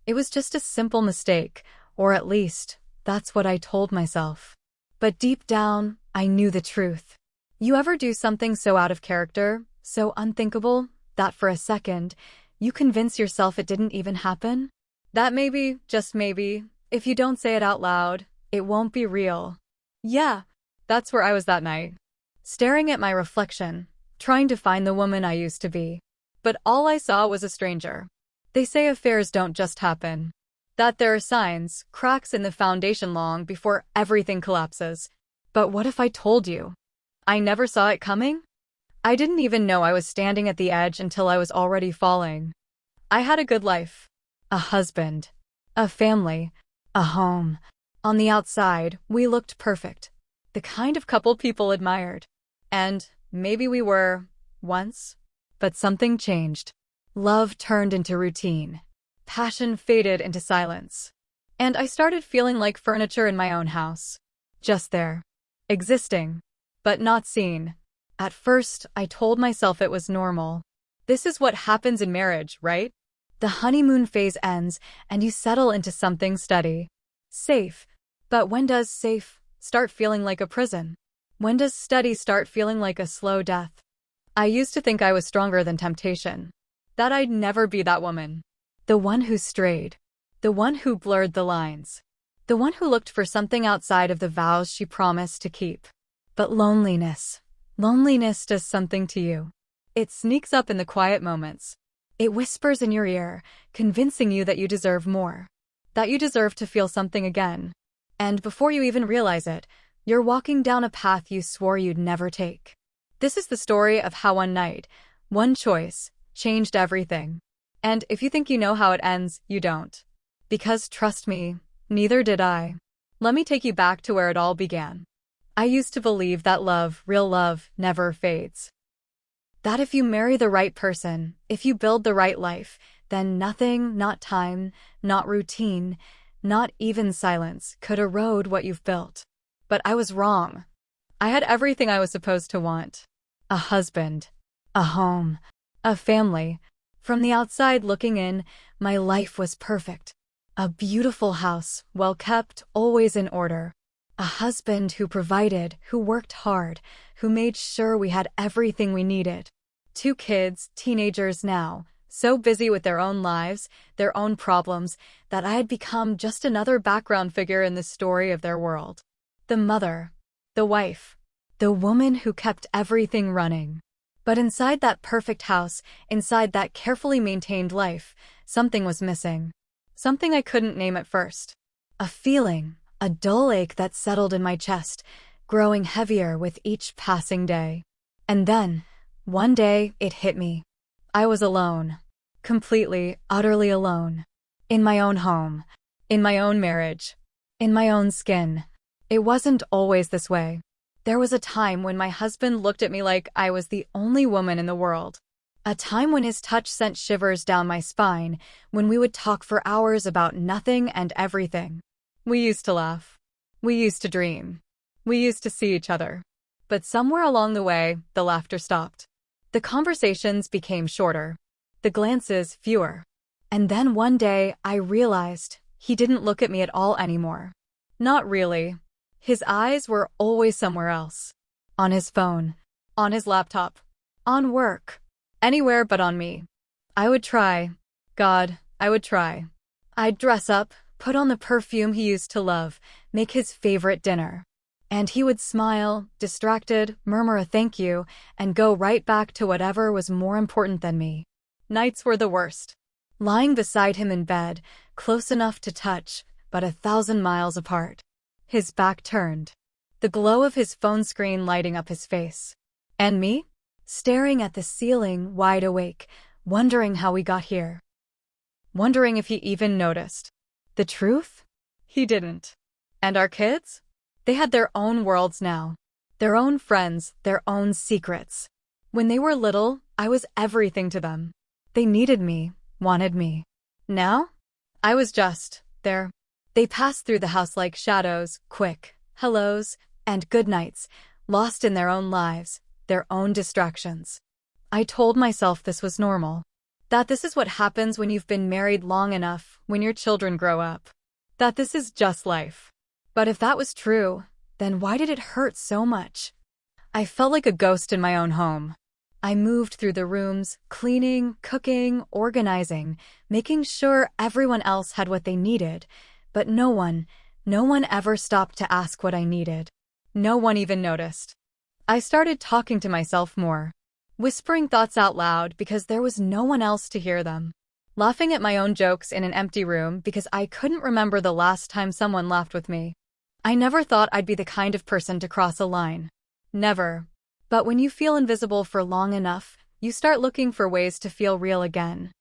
It was just a simple mistake, or at least, that's what I told myself. But deep down, I knew the truth. You ever do something so out of character, so unthinkable, that for a second, you convince yourself it didn't even happen? That maybe, just maybe, if you don't say it out loud, it won't be real. Yeah, that's where I was that night. Staring at my reflection, trying to find the woman I used to be. But all I saw was a stranger. They say affairs don't just happen. That there are signs, cracks in the foundation long before everything collapses. But what if I told you? I never saw it coming? I didn't even know I was standing at the edge until I was already falling. I had a good life. A husband. A family. A home. On the outside, we looked perfect. The kind of couple people admired. And maybe we were, once. But something changed. Love turned into routine. Passion faded into silence. And I started feeling like furniture in my own house. Just there. Existing. But not seen. At first, I told myself it was normal. This is what happens in marriage, right? The honeymoon phase ends, and you settle into something steady. Safe. But when does safe start feeling like a prison? When does steady start feeling like a slow death? I used to think I was stronger than temptation. That I'd never be that woman. The one who strayed. The one who blurred the lines. The one who looked for something outside of the vows she promised to keep. But loneliness does something to you. It sneaks up in the quiet moments. It whispers in your ear, convincing you that you deserve more. That you deserve to feel something again. And before you even realize it, you're walking down a path you swore you'd never take. This is the story of how one night, one choice, changed everything. And if you think you know how it ends, you don't. Because trust me, neither did I. Let me take you back to where it all began. I used to believe that love, real love, never fades. That if you marry the right person, if you build the right life, then nothing, not time, not routine, not even silence, could erode what you've built. But I was wrong. I had everything I was supposed to want. A husband. A home. A family. From the outside looking in, my life was perfect. A beautiful house, well kept, always in order. A husband who provided, who worked hard, who made sure we had everything we needed. 2 kids, teenagers now, so busy with their own lives, their own problems, that I had become just another background figure in the story of their world. The mother. The wife. The woman who kept everything running. But inside that perfect house, inside that carefully maintained life, something was missing. Something I couldn't name at first. A feeling. A dull ache that settled in my chest, growing heavier with each passing day. And then, one day, it hit me. I was alone. Completely, utterly alone. In my own home. In my own marriage. In my own skin. It wasn't always this way. There was a time when my husband looked at me like I was the only woman in the world. A time when his touch sent shivers down my spine, when we would talk for hours about nothing and everything. We used to laugh. We used to dream. We used to see each other. But somewhere along the way, the laughter stopped. The conversations became shorter. The glances fewer. And then one day, I realized he didn't look at me at all anymore. Not really. His eyes were always somewhere else. On his phone. On his laptop. On work. Anywhere but on me. I would try. God, I would try. I'd dress up, put on the perfume he used to love, make his favorite dinner. And he would smile, distracted, murmur a thank you, and go right back to whatever was more important than me. Nights were the worst. Lying beside him in bed, close enough to touch, but 1,000 miles apart. His back turned. The glow of his phone screen lighting up his face. And me? Staring at the ceiling, wide awake, wondering how we got here. Wondering if he even noticed. The truth? He didn't. And our kids? They had their own worlds now. Their own friends, their own secrets. When they were little, I was everything to them. They needed me, wanted me. Now? I was just there. They passed through the house like shadows, quick hellos and good nights, lost in their own lives, their own distractions. I told myself this was normal. That this is what happens when you've been married long enough, when your children grow up. That this is just life. But if that was true, then why did it hurt so much? I felt like a ghost in my own home. I moved through the rooms, cleaning, cooking, organizing, making sure everyone else had what they needed, but no one ever stopped to ask what I needed. No one even noticed. I started talking to myself more, whispering thoughts out loud because there was no one else to hear them, laughing at my own jokes in an empty room because I couldn't remember the last time someone laughed with me. I never thought I'd be the kind of person to cross a line. Never. But when you feel invisible for long enough, you start looking for ways to feel real again.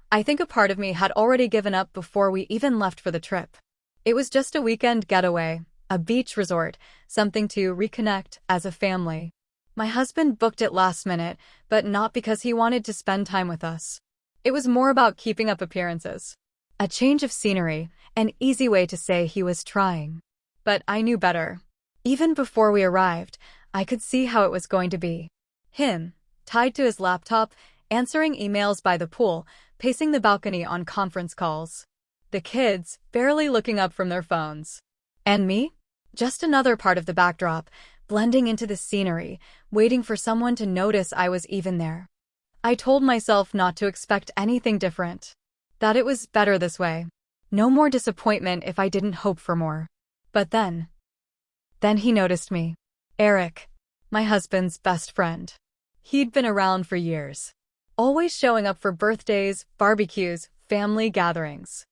I think a part of me had already given up before we even left for the trip. It was just a weekend getaway, a beach resort, something to reconnect as a family. My husband booked it last minute, but not because he wanted to spend time with us. It was more about keeping up appearances. A change of scenery, an easy way to say he was trying. But I knew better. Even before we arrived, I could see how it was going to be. Him, tied to his laptop, answering emails by the pool, pacing the balcony on conference calls. The kids, barely looking up from their phones. And me? Just another part of the backdrop, blending into the scenery, waiting for someone to notice I was even there. I told myself not to expect anything different. That it was better this way. No more disappointment if I didn't hope for more. But then he noticed me. Eric, my husband's best friend. He'd been around for years, always showing up for birthdays, barbecues, family gatherings.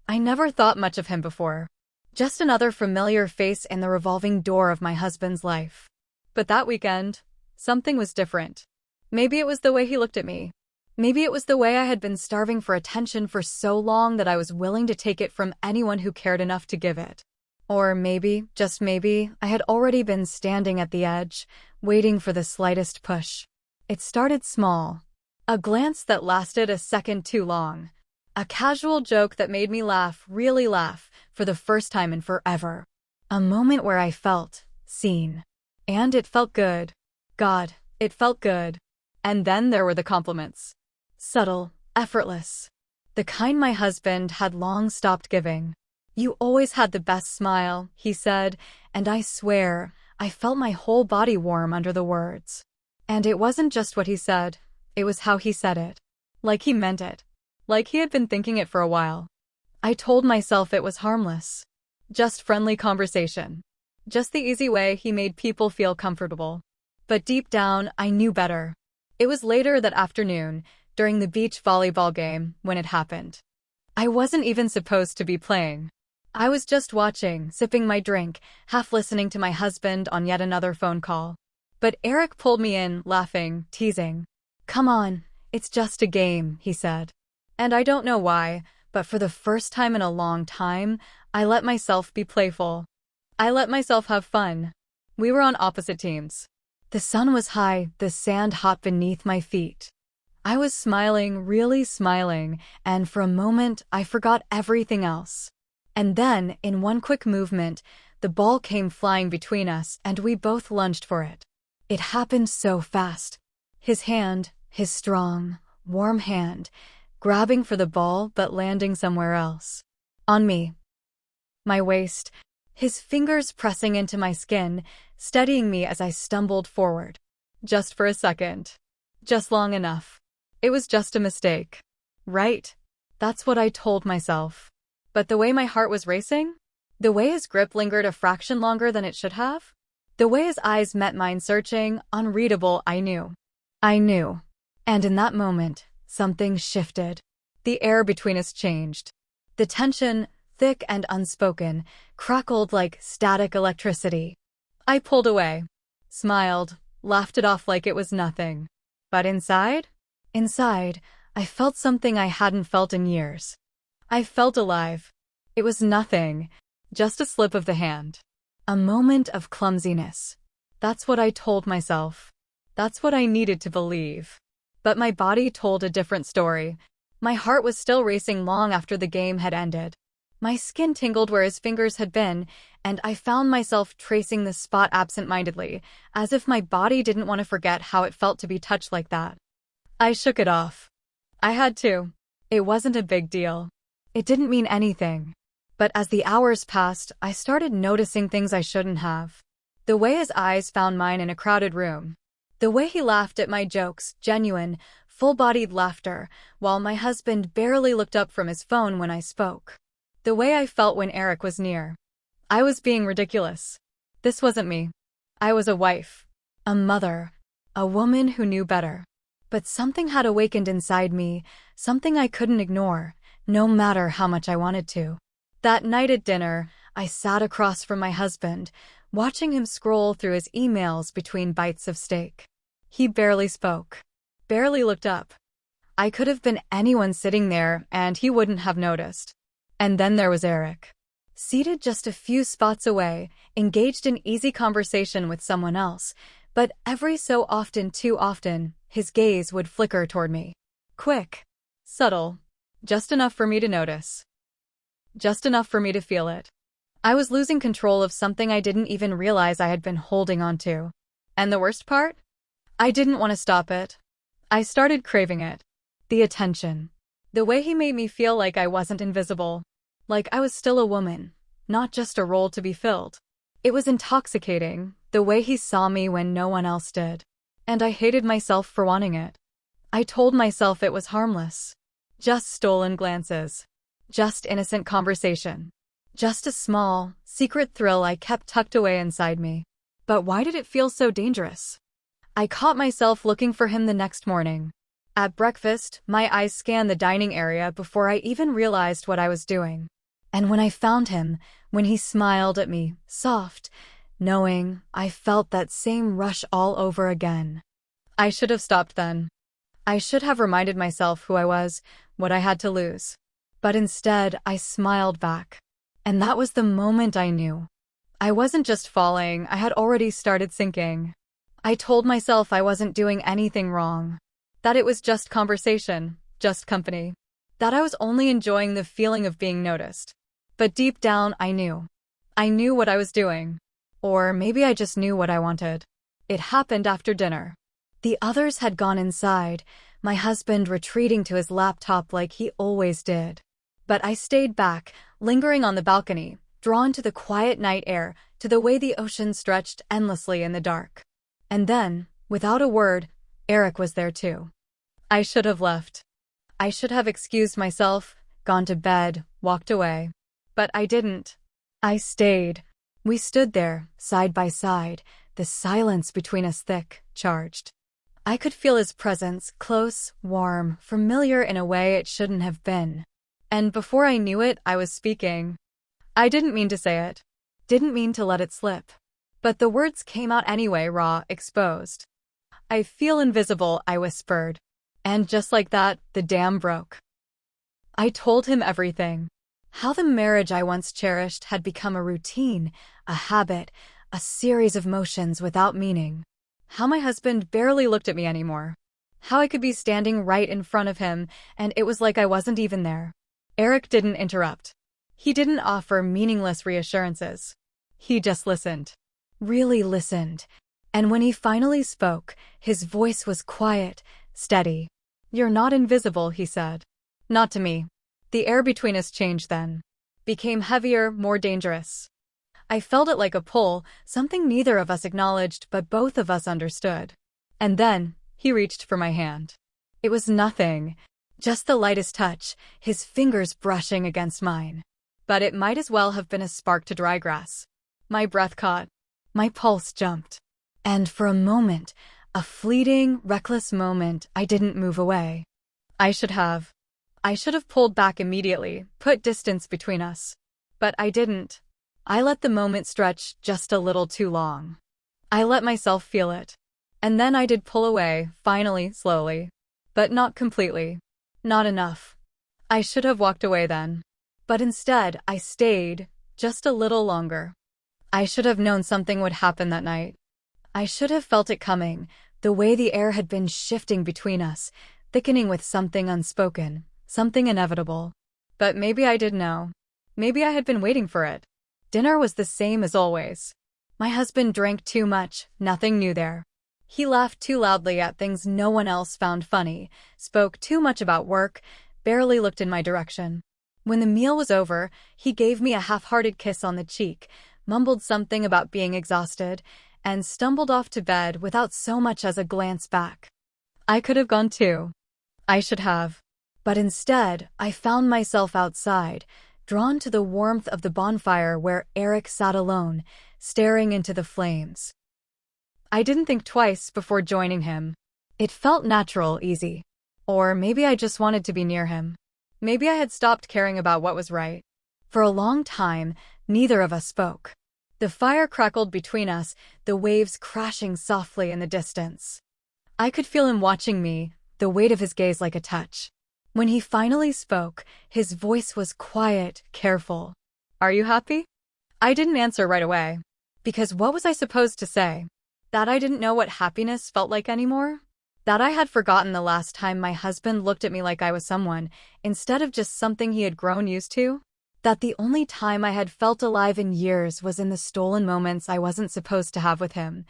I never thought much of him before. Just another familiar face in the revolving door of my husband's life. But that weekend, something was different. Maybe it was the way he looked at me. Maybe it was the way I had been starving for attention for so long that I was willing to take it from anyone who cared enough to give it. Or maybe, just maybe, I had already been standing at the edge, waiting for the slightest push. It started small. A glance that lasted a second too long. A casual joke that made me laugh, really laugh, for the first time in forever. A moment where I felt seen. And it felt good. God, it felt good. And then there were the compliments. Subtle, effortless. The kind my husband had long stopped giving. You always had the best smile, he said, and I swear, I felt my whole body warm under the words. And it wasn't just what he said, it was how he said it. Like he meant it. Like he had been thinking it for a while. I told myself it was harmless. Just friendly conversation. Just the easy way he made people feel comfortable. But deep down, I knew better. It was later that afternoon, during the beach volleyball game, when it happened. I wasn't even supposed to be playing. I was just watching, sipping my drink, half listening to my husband on yet another phone call. But Eric pulled me in, laughing, teasing. Come on, it's just a game, he said. And I don't know why, but for the first time in a long time, I let myself be playful. I let myself have fun. We were on opposite teams. The sun was high, the sand hot beneath my feet. I was smiling, really smiling, and for a moment, I forgot everything else. And then, in one quick movement, the ball came flying between us and we both lunged for it. It happened so fast. His hand, his strong, warm hand, grabbing for the ball but landing somewhere else. On me. My waist, his fingers pressing into my skin, steadying me as I stumbled forward. Just for a second. Just long enough. It was just a mistake. Right? That's what I told myself. But the way my heart was racing? The way his grip lingered a fraction longer than it should have? The way his eyes met mine searching, unreadable, I knew. I knew. And in that moment, something shifted. The air between us changed. The tension, thick and unspoken, crackled like static electricity. I pulled away, smiled, laughed it off like it was nothing. But inside, I felt something I hadn't felt in years. I felt alive. It was nothing, just a slip of the hand. A moment of clumsiness. That's what I told myself. That's what I needed to believe. But my body told a different story. My heart was still racing long after the game had ended. My skin tingled where his fingers had been, and I found myself tracing the spot absent-mindedly, as if my body didn't want to forget how it felt to be touched like that. I shook it off. I had to. It wasn't a big deal. It didn't mean anything. But as the hours passed, I started noticing things I shouldn't have. The way his eyes found mine in a crowded room. The way he laughed at my jokes, genuine, full-bodied laughter, while my husband barely looked up from his phone when I spoke. The way I felt when Eric was near. I was being ridiculous. This wasn't me. I was a wife, a mother, a woman who knew better. But something had awakened inside me, something I couldn't ignore, no matter how much I wanted to. That night at dinner, I sat across from my husband, watching him scroll through his emails between bites of steak. He barely spoke, barely looked up. I could have been anyone sitting there and he wouldn't have noticed. And then there was Eric. Seated just a few spots away, engaged in easy conversation with someone else, but every so often, too often, his gaze would flicker toward me. Quick, subtle, just enough for me to notice. Just enough for me to feel it. I was losing control of something I didn't even realize I had been holding on to. And the worst part? I didn't want to stop it. I started craving it. The attention. The way he made me feel like I wasn't invisible. Like I was still a woman, not just a role to be filled. It was intoxicating, the way he saw me when no one else did. And I hated myself for wanting it. I told myself it was harmless. Just stolen glances. Just innocent conversation. Just a small, secret thrill I kept tucked away inside me. But why did it feel so dangerous? I caught myself looking for him the next morning. At breakfast, my eyes scanned the dining area before I even realized what I was doing. And when I found him, when he smiled at me, soft, knowing, I felt that same rush all over again. I should have stopped then. I should have reminded myself who I was, what I had to lose. But instead, I smiled back. And that was the moment I knew. I wasn't just falling, I had already started sinking. I told myself I wasn't doing anything wrong. That it was just conversation, just company. That I was only enjoying the feeling of being noticed. But deep down, I knew. I knew what I was doing. Or maybe I just knew what I wanted. It happened after dinner. The others had gone inside, my husband retreating to his laptop like he always did. But I stayed back, lingering on the balcony, drawn to the quiet night air, to the way the ocean stretched endlessly in the dark. And then, without a word, Eric was there too. I should have left. I should have excused myself, gone to bed, walked away. But I didn't. I stayed. We stood there, side by side, the silence between us thick, charged. I could feel his presence, close, warm, familiar in a way it shouldn't have been. And before I knew it, I was speaking. I didn't mean to say it. Didn't mean to let it slip. But the words came out anyway, raw, exposed. I feel invisible, I whispered. And just like that, the dam broke. I told him everything. How the marriage I once cherished had become a routine, a habit, a series of motions without meaning. How my husband barely looked at me anymore. How I could be standing right in front of him, and it was like I wasn't even there. Eric didn't interrupt. He didn't offer meaningless reassurances. He just listened. Really listened. And when he finally spoke, his voice was quiet, steady. "You're not invisible," he said. Not to me. The air between us changed then. Became heavier, more dangerous. I felt it like a pull, something neither of us acknowledged but both of us understood. And then, he reached for my hand. It was nothing. Just the lightest touch, his fingers brushing against mine. But it might as well have been a spark to dry grass. My breath caught. My pulse jumped. And for a moment, a fleeting, reckless moment, I didn't move away. I should have. I should have pulled back immediately, put distance between us. But I didn't. I let the moment stretch just a little too long. I let myself feel it. And then I did pull away, finally, slowly. But not completely. Not enough. I should have walked away then. But instead, I stayed, just a little longer. I should have known something would happen that night. I should have felt it coming, the way the air had been shifting between us, thickening with something unspoken, something inevitable. But maybe I did know. Maybe I had been waiting for it. Dinner was the same as always. My husband drank too much, nothing new there. He laughed too loudly at things no one else found funny, spoke too much about work, barely looked in my direction. When the meal was over, he gave me a half-hearted kiss on the cheek, mumbled something about being exhausted, and stumbled off to bed without so much as a glance back. I could have gone too. I should have. But instead, I found myself outside, drawn to the warmth of the bonfire where Eric sat alone, staring into the flames. I didn't think twice before joining him. It felt natural, easy. Or maybe I just wanted to be near him. Maybe I had stopped caring about what was right. For a long time, neither of us spoke. The fire crackled between us, the waves crashing softly in the distance. I could feel him watching me, the weight of his gaze like a touch. When he finally spoke, his voice was quiet, careful. "Are you happy?" I didn't answer right away. Because what was I supposed to say? That I didn't know what happiness felt like anymore? That I had forgotten the last time my husband looked at me like I was someone, instead of just something he had grown used to? That the only time I had felt alive in years was in the stolen moments I wasn't supposed to have with him.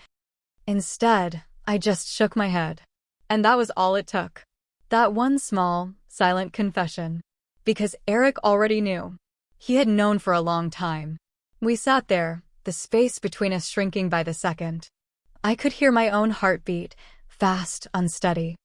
Instead, I just shook my head. And that was all it took. That one small, silent confession. Because Eric already knew. He had known for a long time. We sat there, the space between us shrinking by the second. I could hear my own heartbeat, fast, unsteady.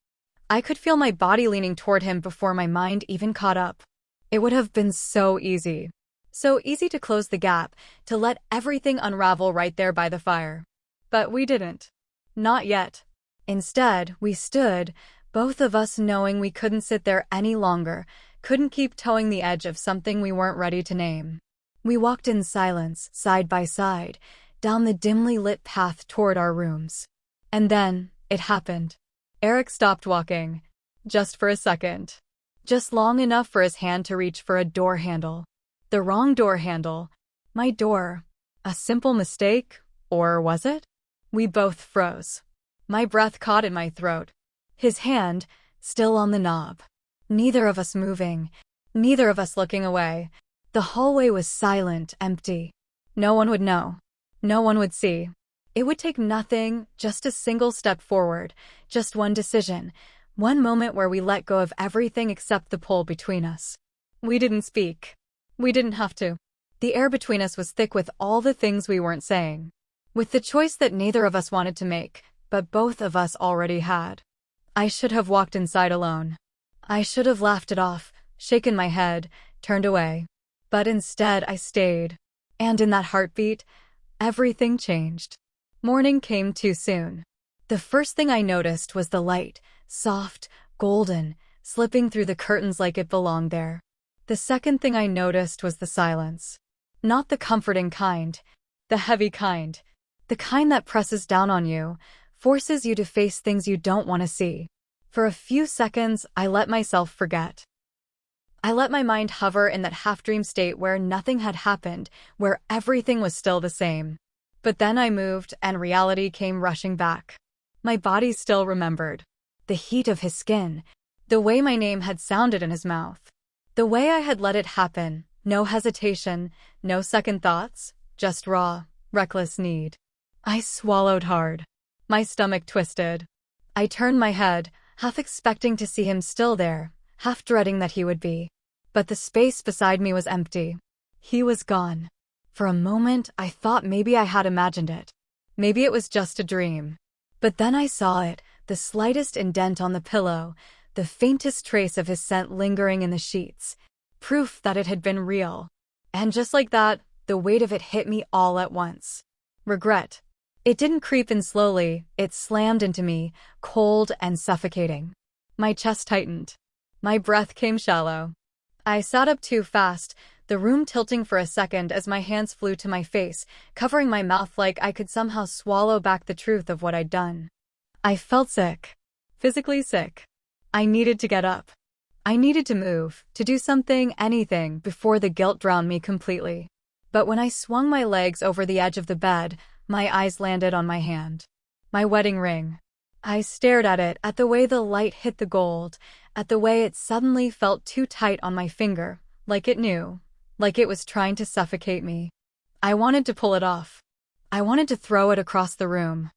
I could feel my body leaning toward him before my mind even caught up. It would have been so easy. So easy to close the gap, to let everything unravel right there by the fire. But we didn't. Not yet. Instead, we stood, both of us knowing we couldn't sit there any longer, couldn't keep towing the edge of something we weren't ready to name. We walked in silence, side by side, down the dimly lit path toward our rooms. And then, it happened. Eric stopped walking. Just for a second. Just long enough for his hand to reach for a door handle. The wrong door handle. My door. A simple mistake? Or was it? We both froze. My breath caught in my throat. His hand, still on the knob. Neither of us moving. Neither of us looking away. The hallway was silent, empty. No one would know. No one would see. It would take nothing, just a single step forward, just one decision, one moment where we let go of everything except the pull between us. We didn't speak. We didn't have to. The air between us was thick with all the things we weren't saying. With the choice that neither of us wanted to make, but both of us already had. I should have walked inside alone. I should have laughed it off, shaken my head, turned away. But instead I stayed. And in that heartbeat, everything changed. Morning came too soon. The first thing I noticed was the light, soft, golden, slipping through the curtains like it belonged there. The second thing I noticed was the silence. Not the comforting kind, the heavy kind. The kind that presses down on you, forces you to face things you don't want to see. For a few seconds, I let myself forget. I let my mind hover in that half-dream state where nothing had happened, where everything was still the same. But then I moved, and reality came rushing back. My body still remembered. The heat of his skin, the way my name had sounded in his mouth. The way I had let it happen, no hesitation, no second thoughts, just raw, reckless need. I swallowed hard. My stomach twisted. I turned my head, half expecting to see him still there, half dreading that he would be. But the space beside me was empty. He was gone. For a moment, I thought maybe I had imagined it. Maybe it was just a dream. But then I saw it, the slightest indent on the pillow, the faintest trace of his scent lingering in the sheets. Proof that it had been real. And just like that, the weight of it hit me all at once. Regret. It didn't creep in slowly, it slammed into me, cold and suffocating. My chest tightened. My breath came shallow. I sat up too fast, the room tilting for a second as my hands flew to my face, covering my mouth like I could somehow swallow back the truth of what I'd done. I felt sick. Physically sick. I needed to get up. I needed to move, to do something, anything, before the guilt drowned me completely. But when I swung my legs over the edge of the bed, my eyes landed on my hand. My wedding ring. I stared at it, at the way the light hit the gold, at the way it suddenly felt too tight on my finger, like it knew, like it was trying to suffocate me. I wanted to pull it off. I wanted to throw it across the room.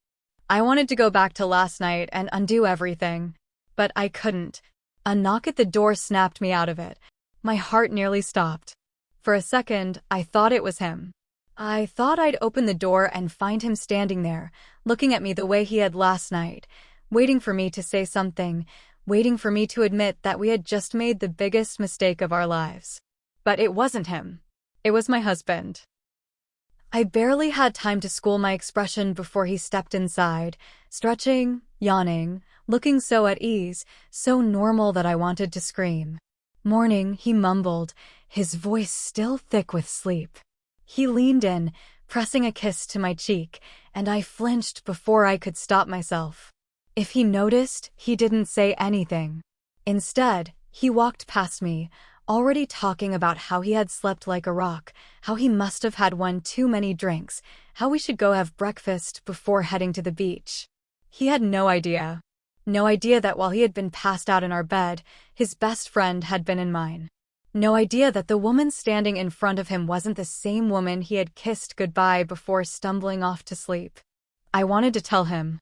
I wanted to go back to last night and undo everything, but I couldn't. A knock at the door snapped me out of it. My heart nearly stopped. For a second, I thought it was him. I thought I'd open the door and find him standing there, looking at me the way he had last night, waiting for me to say something, waiting for me to admit that we had just made the biggest mistake of our lives. But it wasn't him. It was my husband. I barely had time to school my expression before he stepped inside, stretching, yawning, looking so at ease, so normal that I wanted to scream. "Morning," he mumbled, his voice still thick with sleep. He leaned in, pressing a kiss to my cheek, and I flinched before I could stop myself. If he noticed, he didn't say anything. Instead, he walked past me, already talking about how he had slept like a rock, how he must have had one too many drinks, how we should go have breakfast before heading to the beach. He had no idea. No idea that while he had been passed out in our bed, his best friend had been in mine. No idea that the woman standing in front of him wasn't the same woman he had kissed goodbye before stumbling off to sleep. I wanted to tell him.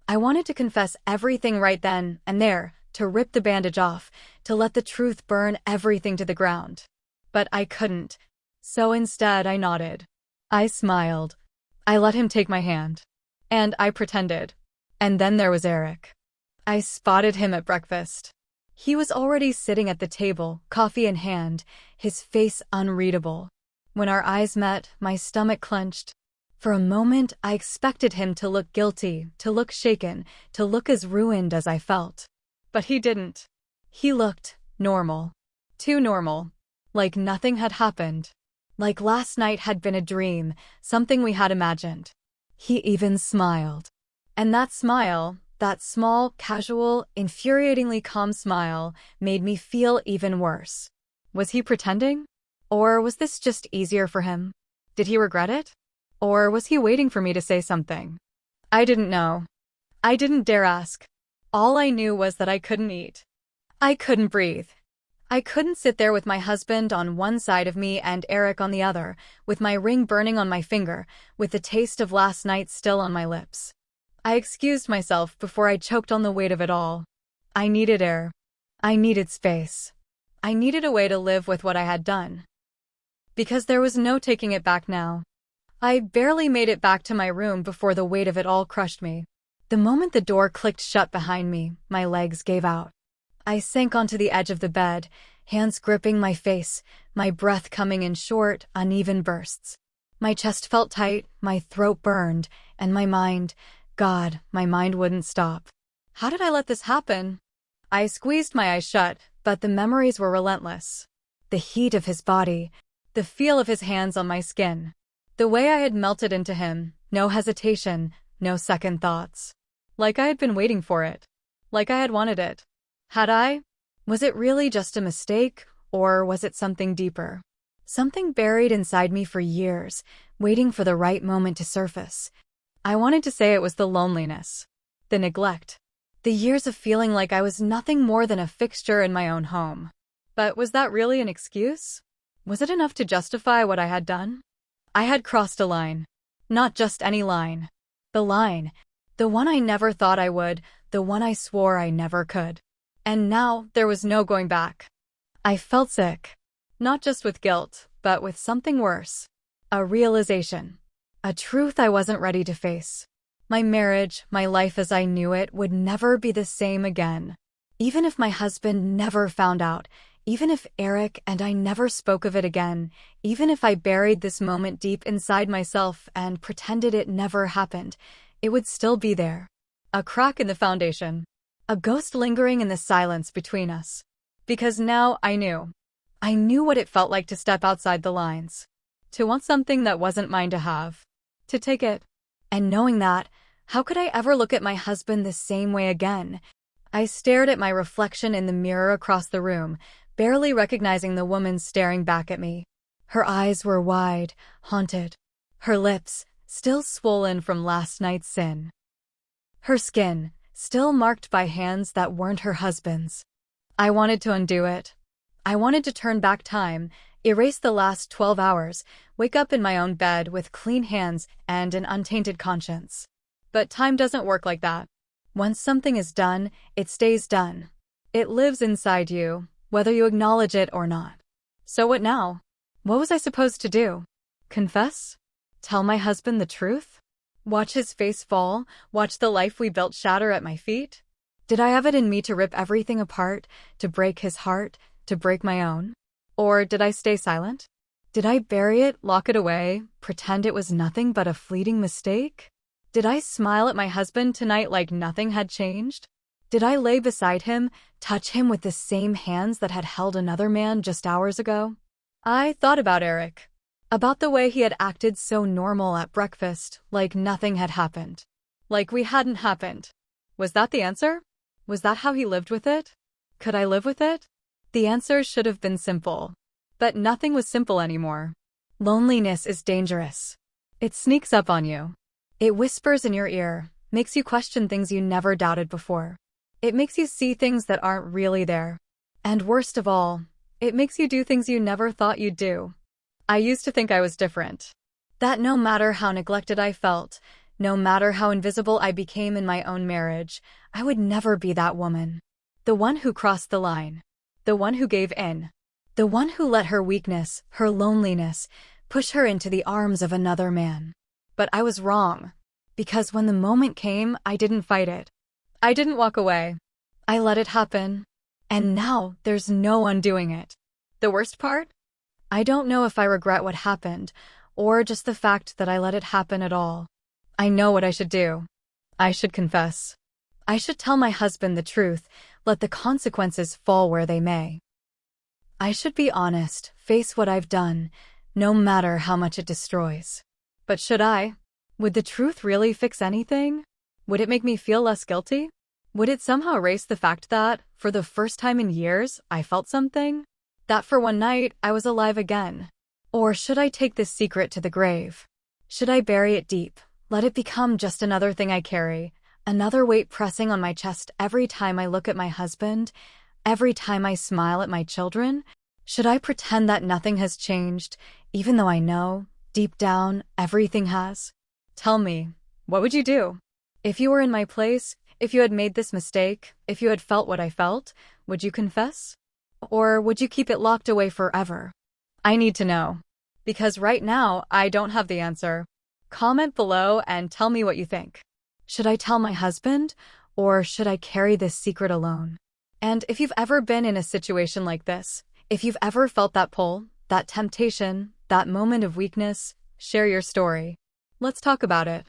I wanted to confess everything right then and there, to rip the bandage off, to let the truth burn everything to the ground. But I couldn't. So instead I nodded. I smiled. I let him take my hand. And I pretended. And then there was Eric. I spotted him at breakfast. He was already sitting at the table, coffee in hand, his face unreadable. When our eyes met, my stomach clenched. For a moment, I expected him to look guilty, to look shaken, to look as ruined as I felt. But he didn't. He looked normal. Too normal. Like nothing had happened. Like last night had been a dream, something we had imagined. He even smiled. And that smile, that small, casual, infuriatingly calm smile, made me feel even worse. Was he pretending? Or was this just easier for him? Did he regret it? Or was he waiting for me to say something? I didn't know. I didn't dare ask. All I knew was that I couldn't eat. I couldn't breathe. I couldn't sit there with my husband on one side of me and Eric on the other, with my ring burning on my finger, with the taste of last night still on my lips. I excused myself before I choked on the weight of it all. I needed air. I needed space. I needed a way to live with what I had done. Because there was no taking it back now. I barely made it back to my room before the weight of it all crushed me. The moment the door clicked shut behind me, my legs gave out. I sank onto the edge of the bed, hands gripping my face, my breath coming in short, uneven bursts. My chest felt tight, my throat burned, and my mind, God, my mind wouldn't stop. How did I let this happen? I squeezed my eyes shut, but the memories were relentless. The heat of his body, the feel of his hands on my skin. The way I had melted into him, no hesitation, no second thoughts. Like I had been waiting for it. Like I had wanted it. Had I? Was it really just a mistake, or was it something deeper? Something buried inside me for years, waiting for the right moment to surface. I wanted to say it was the loneliness, the neglect, the years of feeling like I was nothing more than a fixture in my own home. But was that really an excuse? Was it enough to justify what I had done? I had crossed a line. Not just any line. The line. The one I never thought I would, the one I swore I never could. And now there was no going back. I felt sick. Not just with guilt, but with something worse. A realization. A truth I wasn't ready to face. My marriage, my life as I knew it, would never be the same again. Even if my husband never found out, even if Eric and I never spoke of it again, even if I buried this moment deep inside myself and pretended it never happened, it would still be there. A crack in the foundation. A ghost lingering in the silence between us. Because now I knew. I knew what it felt like to step outside the lines. To want something that wasn't mine to have. To take it. And knowing that, how could I ever look at my husband the same way again? I stared at my reflection in the mirror across the room, barely recognizing the woman staring back at me. Her eyes were wide, haunted. Her lips, still swollen from last night's sin. Her skin, still marked by hands that weren't her husband's. I wanted to undo it. I wanted to turn back time, erase the last 12 hours, wake up in my own bed with clean hands and an untainted conscience. But time doesn't work like that. Once something is done, it stays done. It lives inside you, whether you acknowledge it or not. So what now? What was I supposed to do? Confess? Tell my husband the truth? Watch his face fall? Watch the life we built shatter at my feet? Did I have it in me to rip everything apart, to break his heart, to break my own? Or did I stay silent? Did I bury it, lock it away, pretend it was nothing but a fleeting mistake? Did I smile at my husband tonight like nothing had changed? Did I lay beside him, touch him with the same hands that had held another man just hours ago? I thought about Eric. About the way he had acted so normal at breakfast, like nothing had happened. Like we hadn't happened. Was that the answer? Was that how he lived with it? Could I live with it? The answer should have been simple. But nothing was simple anymore. Loneliness is dangerous. It sneaks up on you. It whispers in your ear, makes you question things you never doubted before. It makes you see things that aren't really there. And worst of all, it makes you do things you never thought you'd do. I used to think I was different. That no matter how neglected I felt, no matter how invisible I became in my own marriage, I would never be that woman. The one who crossed the line. The one who gave in. The one who let her weakness, her loneliness, push her into the arms of another man. But I was wrong. Because when the moment came, I didn't fight it. I didn't walk away. I let it happen. And now, there's no undoing it. The worst part? I don't know if I regret what happened, or just the fact that I let it happen at all. I know what I should do. I should confess. I should tell my husband the truth, let the consequences fall where they may. I should be honest, face what I've done, no matter how much it destroys. But should I? Would the truth really fix anything? Would it make me feel less guilty? Would it somehow erase the fact that, for the first time in years, I felt something? That for one night, I was alive again? Or should I take this secret to the grave? Should I bury it deep, let it become just another thing I carry, another weight pressing on my chest every time I look at my husband, every time I smile at my children? Should I pretend that nothing has changed, even though I know, deep down, everything has? Tell me, what would you do? If you were in my place, if you had made this mistake, if you had felt what I felt, would you confess? Or would you keep it locked away forever? I need to know. Because right now, I don't have the answer. Comment below and tell me what you think. Should I tell my husband, or should I carry this secret alone? And if you've ever been in a situation like this, if you've ever felt that pull, that temptation, that moment of weakness, share your story. Let's talk about it.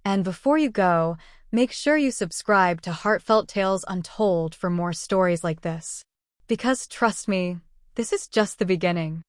And before you go, make sure you subscribe to Heartfelt Tales Untold for more stories like this. Because trust me, this is just the beginning.